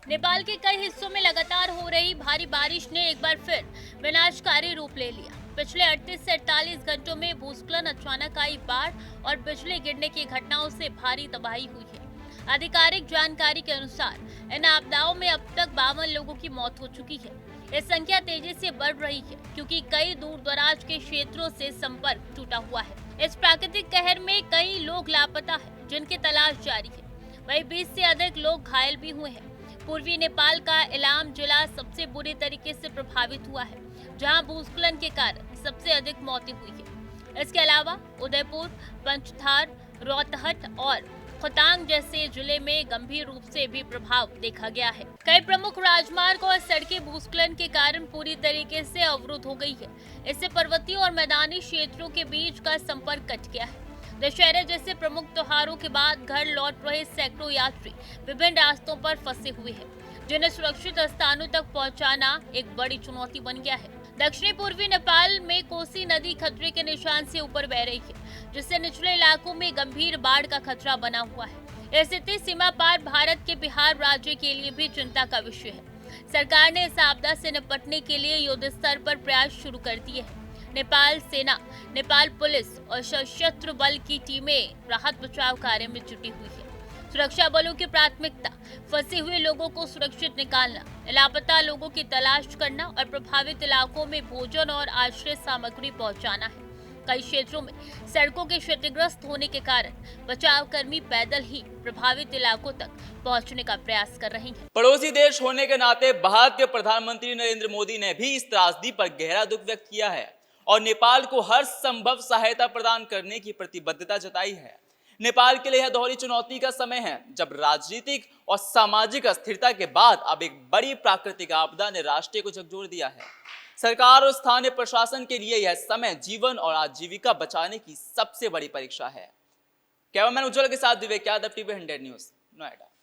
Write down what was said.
नेपाल के कई हिस्सों में लगातार हो रही भारी बारिश ने एक बार फिर विनाशकारी रूप ले लिया। पिछले 38 से 48 घंटों में भूस्खलन, अचानक आई बाढ़ और बिजली गिरने की घटनाओं से भारी तबाही हुई है। आधिकारिक जानकारी के अनुसार इन आपदाओं में अब तक 52 लोगों की मौत हो चुकी है। ये संख्या तेजी से बढ़ रही है क्योंकि कई दूर दराज के क्षेत्रों से संपर्क टूटा हुआ है। इस प्राकृतिक कहर में कई लोग लापता हैं, जिनकी तलाश जारी है। वहीं 20 से अधिक लोग घायल भी हुए हैं। पूर्वी नेपाल का इलाम जिला सबसे बुरी तरीके से प्रभावित हुआ है, जहां भूस्खलन के कारण सबसे अधिक मौतें हुई है। इसके अलावा उदयपुर, पंचथार, रोहतहट और खोटांग जैसे जिले में गंभीर रूप से भी प्रभाव देखा गया है। कई प्रमुख राजमार्ग और सड़कें भूस्खलन के कारण पूरी तरीके से अवरुद्ध हो गई है। इससे पर्वतीय और मैदानी क्षेत्रों के बीच का संपर्क कट गया है। दशहरे जैसे प्रमुख त्योहारों के बाद घर लौट रहे सैकड़ों यात्री विभिन्न रास्तों पर फंसे हुए हैं, जिन्हें सुरक्षित स्थानों तक पहुंचाना एक बड़ी चुनौती बन गया है। दक्षिणी पूर्वी नेपाल में कोसी नदी खतरे के निशान से ऊपर बह रही है, जिससे निचले इलाकों में गंभीर बाढ़ का खतरा बना हुआ है। यह स्थिति सीमा पार भारत के बिहार राज्य के लिए भी चिंता का विषय है। सरकार ने इस आपदा से निपटने के लिए युद्ध स्तर पर प्रयास शुरू कर दिए हैं। नेपाल सेना, नेपाल पुलिस और सशस्त्र बल की टीमें राहत बचाव कार्य में जुटी हुई है। सुरक्षा बलों की प्राथमिकता फंसे हुए लोगों को सुरक्षित निकालना, लापता लोगों की तलाश करना और प्रभावित इलाकों में भोजन और आश्रय सामग्री पहुंचाना है। कई क्षेत्रों में सड़कों के क्षतिग्रस्त होने के कारण बचाव कर्मी पैदल ही प्रभावित इलाकों तक पहुंचने का प्रयास कर रहे हैं। पड़ोसी देश होने के नाते भारत के प्रधानमंत्री नरेंद्र मोदी ने भी इस त्रासदी पर गहरा दुख व्यक्त किया है और नेपाल को हर संभव सहायता प्रदान करने की प्रतिबद्धता जताई है। नेपाल के लिए यह दोहरी चुनौती का समय है, जब राजनीतिक और सामाजिक अस्थिरता के बाद अब एक बड़ी प्राकृतिक आपदा ने राष्ट्र को झकझोर दिया है। सरकार और स्थानीय प्रशासन के लिए यह समय जीवन और आजीविका बचाने की सबसे बड़ी परीक्षा है। कैमरामैन उज्जवल के साथ विवेक यादव, टीवी 100 न्यूज़, नोएडा।